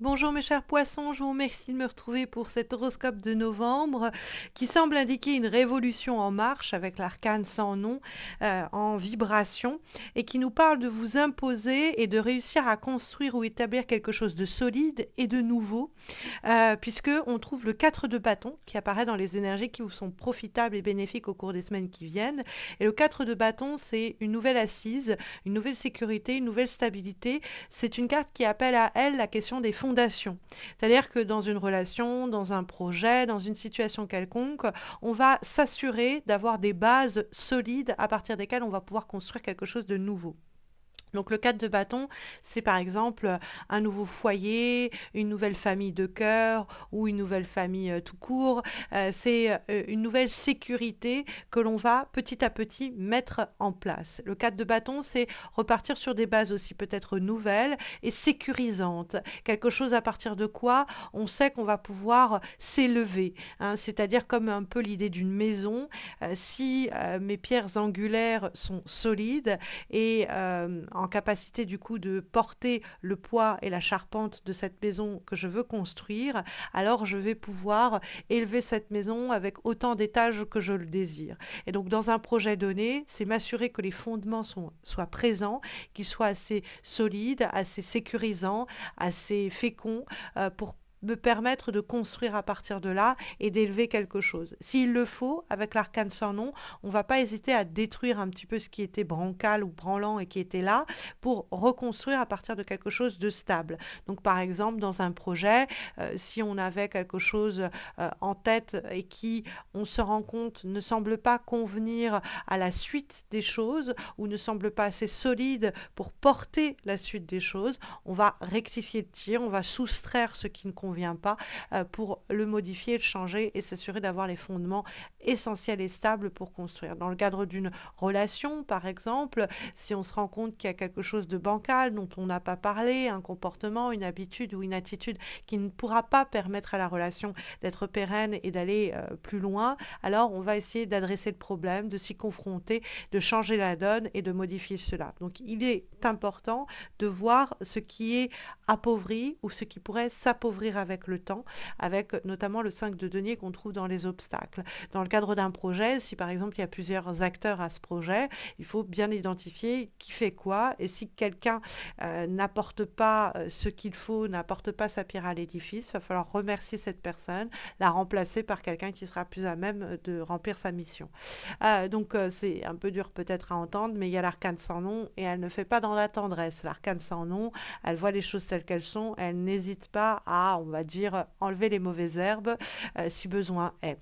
Bonjour mes chers poissons, je vous remercie de me retrouver pour cet horoscope de novembre qui semble indiquer une révolution en marche avec l'arcane sans nom en vibration et qui nous parle de vous imposer et de réussir à construire ou établir quelque chose de solide et de nouveau puisque on trouve le 4 de bâton qui apparaît dans les énergies qui vous sont profitables et bénéfiques au cours des semaines qui viennent. Et le 4 de bâton, c'est une nouvelle assise, une nouvelle sécurité, une nouvelle stabilité. C'est une carte qui appelle à elle la question des fondations. C'est-à-dire que dans une relation, dans un projet, dans une situation quelconque, on va s'assurer d'avoir des bases solides à partir desquelles on va pouvoir construire quelque chose de nouveau. Donc le 4 de bâton, c'est par exemple un nouveau foyer, une nouvelle famille de cœur ou une nouvelle famille tout court. C'est une nouvelle sécurité que l'on va petit à petit mettre en place. Le 4 de bâton, c'est repartir sur des bases aussi peut-être nouvelles et sécurisantes. Quelque chose à partir de quoi on sait qu'on va pouvoir s'élever, hein. C'est-à-dire comme un peu l'idée d'une maison. Si mes pierres angulaires sont solides et en capacité du coup de porter le poids et la charpente de cette maison que je veux construire, alors je vais pouvoir élever cette maison avec autant d'étages que je le désire. Et donc dans un projet donné, c'est m'assurer que les fondements soient présents, qu'ils soient assez solides, assez sécurisants, assez féconds pour me permettre de construire à partir de là et d'élever quelque chose. S'il le faut, avec l'arcane sans nom, on ne va pas hésiter à détruire un petit peu ce qui était bancal ou branlant et qui était là pour reconstruire à partir de quelque chose de stable. Donc par exemple, dans un projet, si on avait quelque chose en tête et qui, on se rend compte, ne semble pas convenir à la suite des choses ou ne semble pas assez solide pour porter la suite des choses, on va rectifier le tir, on va soustraire ce qui ne convient pas pour le modifier, le changer et s'assurer d'avoir les fondements essentiels et stables pour construire. Dans le cadre d'une relation, par exemple, si on se rend compte qu'il y a quelque chose de bancal dont on n'a pas parlé, un comportement, une habitude ou une attitude qui ne pourra pas permettre à la relation d'être pérenne et d'aller plus loin, alors on va essayer d'adresser le problème, de s'y confronter, de changer la donne et de modifier cela. Donc il est important de voir ce qui est appauvri ou ce qui pourrait s'appauvrir avec le temps, avec notamment le 5 de denier qu'on trouve dans les obstacles. Dans le cadre d'un projet, si par exemple il y a plusieurs acteurs à ce projet, il faut bien identifier qui fait quoi et si quelqu'un n'apporte pas ce qu'il faut, n'apporte pas sa pierre à l'édifice, il va falloir remercier cette personne, la remplacer par quelqu'un qui sera plus à même de remplir sa mission. C'est un peu dur peut-être à entendre, mais il y a l'arcane sans nom et elle ne fait pas dans la tendresse. L'arcane sans nom, elle voit les choses telles qu'elles sont, elle n'hésite pas à, on va dire, enlever les mauvaises herbes si besoin est.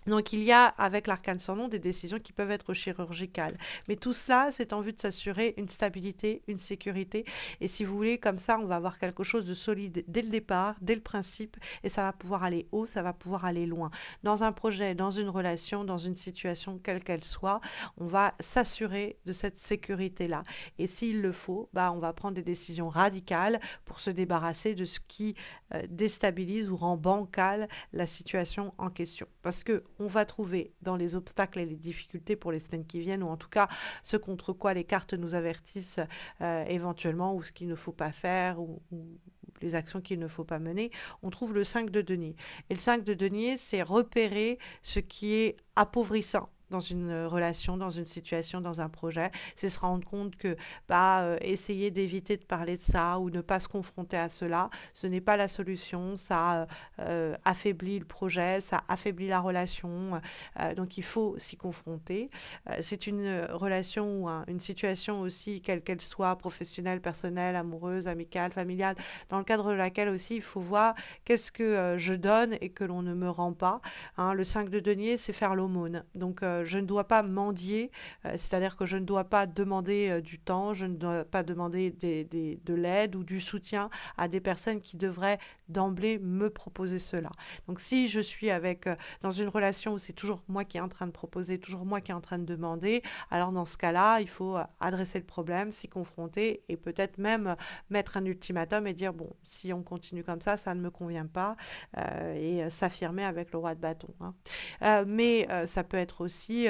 Donc il y a avec l'arcane sans nom des décisions qui peuvent être chirurgicales. Mais tout cela, c'est en vue de s'assurer une stabilité, une sécurité. Et si vous voulez, comme ça, on va avoir quelque chose de solide dès le départ, dès le principe, et ça va pouvoir aller haut, ça va pouvoir aller loin. Dans un projet, dans une relation, dans une situation, quelle qu'elle soit, on va s'assurer de cette sécurité-là. Et s'il le faut, bah, on va prendre des décisions radicales pour se débarrasser de ce qui déstabilise ou rend bancale la situation en question. Parce que on va trouver dans les obstacles et les difficultés pour les semaines qui viennent, ou en tout cas ce contre quoi les cartes nous avertissent éventuellement, ou ce qu'il ne faut pas faire, ou les actions qu'il ne faut pas mener, on trouve le 5 de denier. Et le 5 de denier, c'est repérer ce qui est appauvrissant dans une relation, dans une situation, dans un projet, c'est se rendre compte que essayer d'éviter de parler de ça ou ne pas se confronter à cela, ce n'est pas la solution, ça affaiblit le projet, ça affaiblit la relation, donc il faut s'y confronter. C'est une relation ou une situation aussi, quelle qu'elle soit, professionnelle, personnelle, amoureuse, amicale, familiale, dans le cadre de laquelle aussi il faut voir qu'est-ce que je donne et que l'on ne me rend pas. Hein, le 5 de denier, c'est faire l'aumône. Donc je ne dois pas mendier, c'est-à-dire que je ne dois pas demander du temps, je ne dois pas demander de l'aide ou du soutien à des personnes qui devraient d'emblée me proposer cela. Donc si je suis dans une relation où c'est toujours moi qui est en train de proposer, toujours moi qui est en train de demander, alors dans ce cas-là, il faut adresser le problème, s'y confronter et peut-être même mettre un ultimatum et dire, bon, si on continue comme ça ne me convient pas, et s'affirmer avec le roi de bâton. Hein. Mais ça peut être aussi aussi,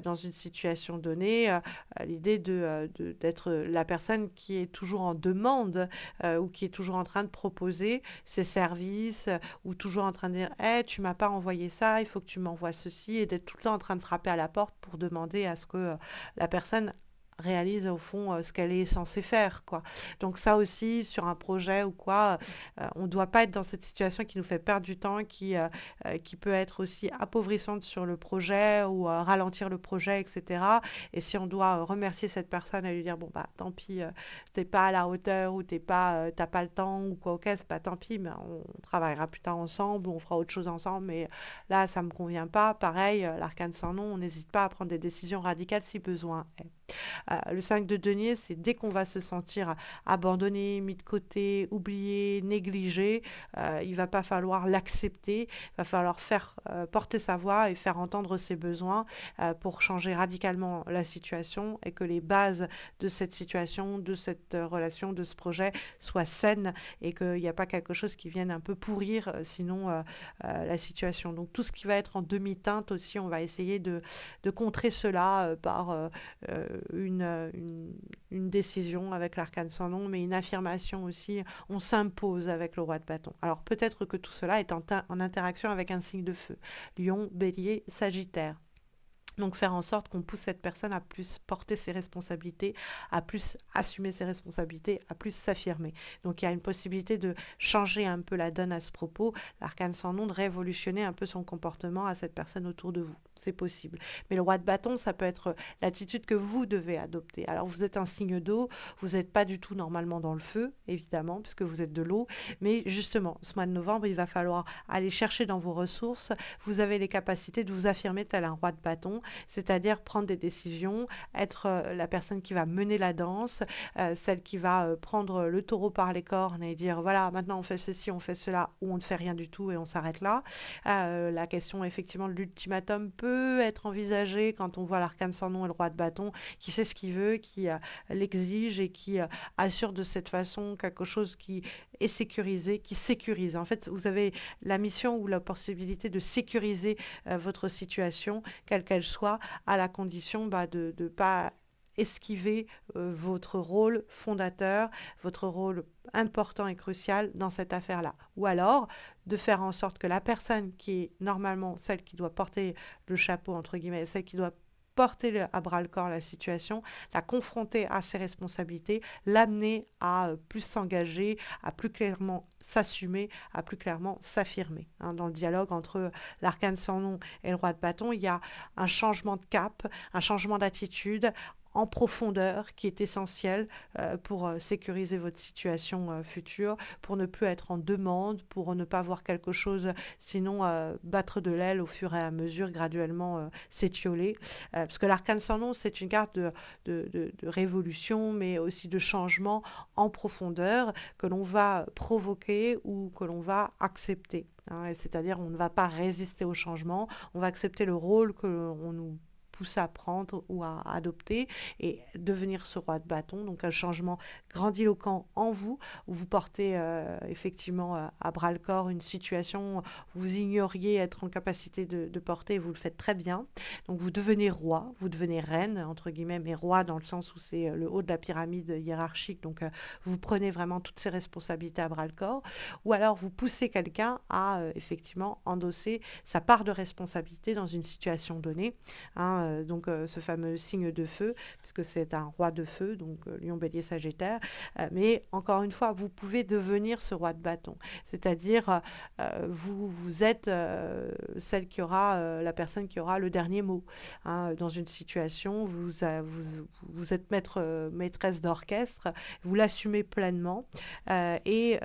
dans une situation donnée, l'idée d'être la personne qui est toujours en demande, ou qui est toujours en train de proposer ses services, ou toujours en train de dire: «Hey, tu m'as pas envoyé ça, il faut que tu m'envoies ceci», et d'être tout le temps en train de frapper à la porte pour demander à ce que, la personne réalise au fond, ce qu'elle est censée faire, quoi. Donc ça aussi, sur un projet ou quoi, on ne doit pas être dans cette situation qui nous fait perdre du temps, qui peut être aussi appauvrissante sur le projet, ou ralentir le projet, etc. Et si on doit remercier cette personne et lui dire: «Bon, bah, tant pis, t'es pas à la hauteur, ou t'as pas le temps, ou quoi, ok, c'est pas tant pis, mais on travaillera plus tard ensemble, ou on fera autre chose ensemble, mais là, ça me convient pas». Pareil, l'arcane sans nom, on n'hésite pas à prendre des décisions radicales si besoin est. Le 5 de denier, c'est dès qu'on va se sentir abandonné, mis de côté, oublié, négligé, il va pas falloir l'accepter, il va falloir faire porter sa voix et faire entendre ses besoins, pour changer radicalement la situation, et que les bases de cette situation, de cette relation, de ce projet soient saines, et qu'il n'y a pas quelque chose qui vienne un peu pourrir, sinon, la situation. Donc tout ce qui va être en demi-teinte aussi, on va essayer de contrer cela, par une décision avec l'arcane sans nom, mais une affirmation aussi. On s'impose avec le roi de bâton. Alors peut-être que tout cela est en interaction avec un signe de feu. Lion, bélier, sagittaire. Donc faire en sorte qu'on pousse cette personne à plus porter ses responsabilités, à plus assumer ses responsabilités, à plus s'affirmer. Donc il y a une possibilité de changer un peu la donne à ce propos, l'arcane sans nom, de révolutionner un peu son comportement à cette personne autour de vous. C'est possible. Mais le roi de bâton, ça peut être l'attitude que vous devez adopter. Alors vous êtes un signe d'eau, vous n'êtes pas du tout normalement dans le feu, évidemment, puisque vous êtes de l'eau. Mais justement, ce mois de novembre, il va falloir aller chercher dans vos ressources. Vous avez les capacités de vous affirmer tel un roi de bâton, c'est-à-dire prendre des décisions, être la personne qui va mener la danse, celle qui va prendre le taureau par les cornes et dire voilà, maintenant on fait ceci, on fait cela, ou on ne fait rien du tout et on s'arrête là. La question effectivement de l'ultimatum peut être envisagée quand on voit l'arcane sans nom et le roi de bâton, qui sait ce qu'il veut, qui l'exige, et qui assure de cette façon quelque chose qui est sécurisé, qui sécurise. En fait, vous avez la mission ou la possibilité de sécuriser votre situation, quelle qu'elle soit, à la condition de ne pas esquiver votre rôle fondateur, votre rôle important et crucial dans cette affaire-là. Ou alors, de faire en sorte que la personne qui est normalement celle qui doit porter le chapeau, entre guillemets, celle qui doit porter à bras le corps la situation, la confronter à ses responsabilités, l'amener à plus s'engager, à plus clairement s'assumer, à plus clairement s'affirmer. Hein, dans le dialogue entre l'arcane sans nom et le roi de bâton, il y a un changement de cap, un changement d'attitude en profondeur qui est essentiel pour sécuriser votre situation future, pour ne plus être en demande, pour ne pas voir quelque chose, sinon battre de l'aile au fur et à mesure, graduellement s'étioler. Parce que l'arcane sans nom, c'est une carte de révolution, mais aussi de changement en profondeur que l'on va provoquer ou que l'on va accepter. Hein, c'est-à-dire on ne va pas résister au changement, on va accepter le rôle que l'on nous pousse à prendre ou à adopter, et devenir ce roi de bâton, donc un changement grandiloquent en vous, où vous portez effectivement à bras le corps une situation où vous ignoriez être en capacité de porter, et vous le faites très bien. Donc vous devenez roi, vous devenez reine, entre guillemets, mais roi dans le sens où c'est le haut de la pyramide hiérarchique, donc vous prenez vraiment toutes ces responsabilités à bras le corps, ou alors vous poussez quelqu'un à effectivement endosser sa part de responsabilité dans une situation donnée. Hein, donc ce fameux signe de feu, puisque c'est un roi de feu, donc Lion, Bélier, Sagittaire. Mais encore une fois, vous pouvez devenir ce roi de bâton, c'est-à-dire vous êtes celle qui aura, la personne qui aura le dernier mot. Hein, dans une situation, vous êtes maîtresse d'orchestre, vous l'assumez pleinement, et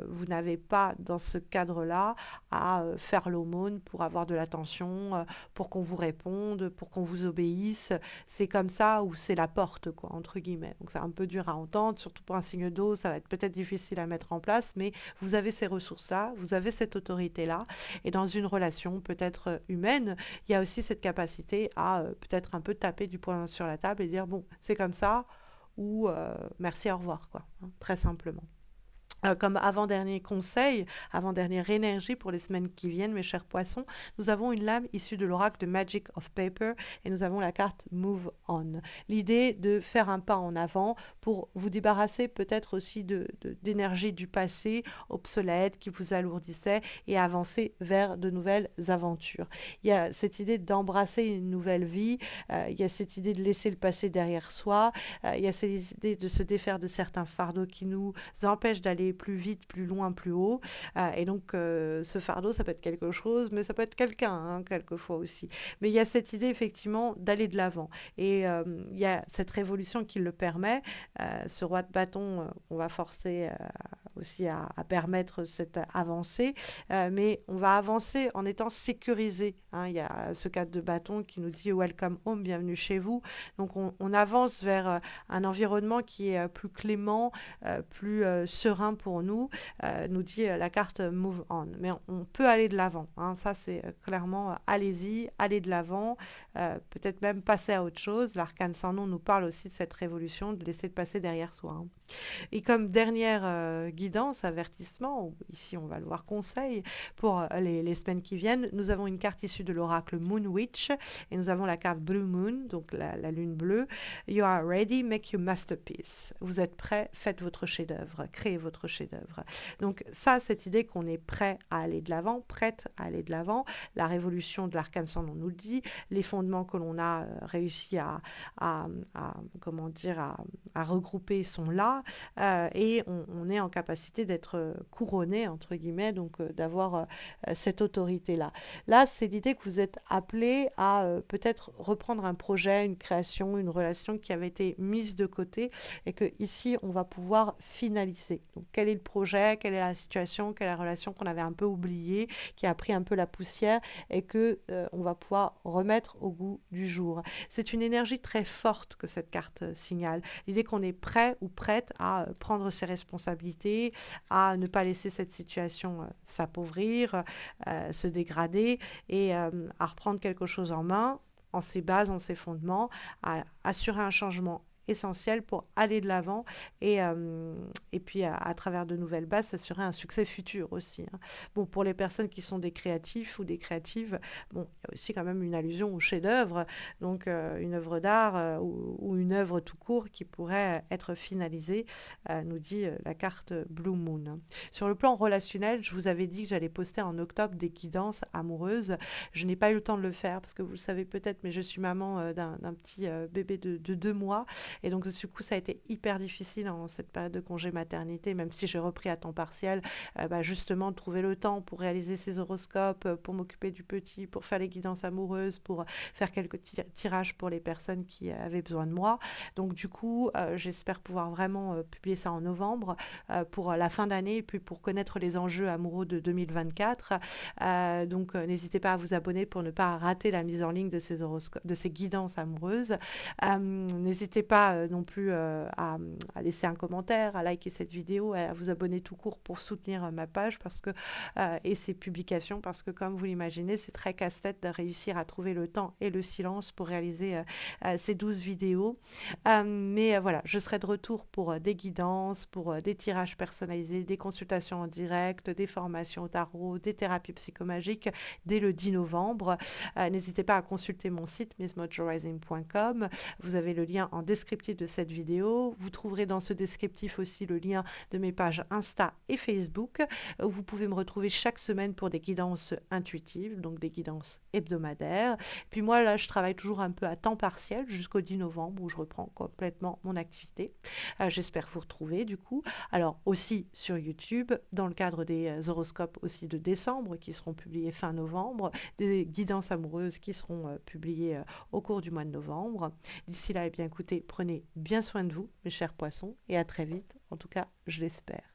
vous n'avez pas dans ce cadre-là à faire l'aumône pour avoir de l'attention, pour qu'on vous réponde, pour qu'on vous obéisse. C'est comme ça, ou c'est la porte, quoi, entre guillemets. Donc c'est un peu dur à entendre, surtout pour un signe d'eau, ça va être peut-être difficile à mettre en place, mais vous avez ces ressources-là, vous avez cette autorité-là, et dans une relation peut-être humaine, il y a aussi cette capacité à peut-être un peu taper du poing sur la table et dire bon, c'est comme ça, ou merci, au revoir, quoi, hein, très simplement. Comme avant-dernier conseil, avant-dernière énergie pour les semaines qui viennent, mes chers poissons, nous avons une lame issue de l'oracle de Magic of Paper et nous avons la carte Move On. L'idée de faire un pas en avant pour vous débarrasser peut-être aussi d'énergie du passé obsolète qui vous alourdissait et avancer vers de nouvelles aventures. Il y a cette idée d'embrasser une nouvelle vie, il y a cette idée de laisser le passé derrière soi, il y a cette idée de se défaire de certains fardeaux qui nous empêchent d'aller plus vite, plus loin, plus haut. Et donc, ce fardeau, ça peut être quelque chose, mais ça peut être quelqu'un, hein, quelquefois aussi. Mais il y a cette idée, effectivement, d'aller de l'avant. Et il y a cette révolution qui le permet. Ce roi de bâton, on va forcer aussi à permettre cette avancée. Mais on va avancer en étant sécurisé. Hein. Il y a ce cadre de bâton qui nous dit Welcome home, bienvenue chez vous. Donc on avance vers un environnement qui est plus clément, plus serein pour nous dit la carte Move On. Mais on peut aller de l'avant. Hein. Ça, c'est clairement allez-y, allez de l'avant, peut-être même passer à autre chose. L'arcane sans nom nous parle aussi de cette révolution, de laisser le passé derrière soi. Hein. Et comme dernière guidance, avertissement, ou ici on va le voir conseil, pour les semaines qui viennent, nous avons une carte issue de l'oracle Moon Witch et nous avons la carte Blue Moon, donc la lune bleue. You are ready, make your masterpiece. Vous êtes prêts, faites votre chef-d'œuvre, créez votre chef-d'œuvre. Donc ça, cette idée qu'on est prêt à aller de l'avant, prête à aller de l'avant, la révolution de l'arcane sans nom nous le dit, les fondements que l'on a réussi comment dire, à regrouper sont là, et on est en capacité d'être couronné, entre guillemets, donc d'avoir cette autorité-là. Là, c'est l'idée que vous êtes appelé à peut-être reprendre un projet, une création, une relation qui avait été mise de côté et que ici on va pouvoir finaliser. Donc quel est le projet, quelle est la situation, quelle est la relation qu'on avait un peu oubliée, qui a pris un peu la poussière et que on va pouvoir remettre au goût du jour. C'est une énergie très forte que cette carte signale. L'idée qu'on est prêt ou prête à prendre ses responsabilités, à ne pas laisser cette situation s'appauvrir, se dégrader et à reprendre quelque chose en main, en ses bases, en ses fondements, à assurer un changement essentiel pour aller de l'avant et puis à travers de nouvelles bases s'assurer un succès futur aussi. Hein. Bon, pour les personnes qui sont des créatifs ou des créatives, bon, il y a aussi quand même une allusion au chef-d'œuvre, donc une œuvre d'art ou une œuvre tout court qui pourrait être finalisée, nous dit la carte Blue Moon. Hein. Sur le plan relationnel, je vous avais dit que j'allais poster en octobre des guidances amoureuses. Je n'ai pas eu le temps de le faire parce que vous le savez peut-être, mais je suis maman d'un petit bébé de 2 mois. Et donc, du coup, ça a été hyper difficile en cette période de congé maternité, même si j'ai repris à temps partiel, justement, de trouver le temps pour réaliser ces horoscopes, pour m'occuper du petit, pour faire les guidances amoureuses, pour faire quelques tirages pour les personnes qui avaient besoin de moi. Donc, du coup, j'espère pouvoir vraiment publier ça en novembre pour la fin d'année et puis pour connaître les enjeux amoureux de 2024. Donc, n'hésitez pas à vous abonner pour ne pas rater la mise en ligne de ces horoscopes, de ces guidances amoureuses. N'hésitez pas non plus à laisser un commentaire, à liker cette vidéo, à vous abonner tout court pour soutenir ma page parce que, et ses publications parce que comme vous l'imaginez, c'est très casse-tête de réussir à trouver le temps et le silence pour réaliser ces 12 vidéos. Mais voilà, je serai de retour pour des guidances, pour des tirages personnalisés, des consultations en direct, des formations au tarot, des thérapies psychomagiques dès le 10 novembre. N'hésitez pas à consulter mon site missmojorising.com. Vous avez le lien en description de cette vidéo. Vous trouverez dans ce descriptif aussi le lien de mes pages Insta et Facebook. Vous pouvez me retrouver chaque semaine pour des guidances intuitives, donc des guidances hebdomadaires. Puis moi, là, je travaille toujours un peu à temps partiel jusqu'au 10 novembre où je reprends complètement mon activité. J'espère vous retrouver du coup. Alors aussi sur YouTube, dans le cadre des horoscopes aussi de décembre qui seront publiés fin novembre, des guidances amoureuses qui seront publiées au cours du mois de novembre. D'ici là, eh bien écoutez, prenez bien soin de vous, mes chers poissons, et à très vite, en tout cas, je l'espère.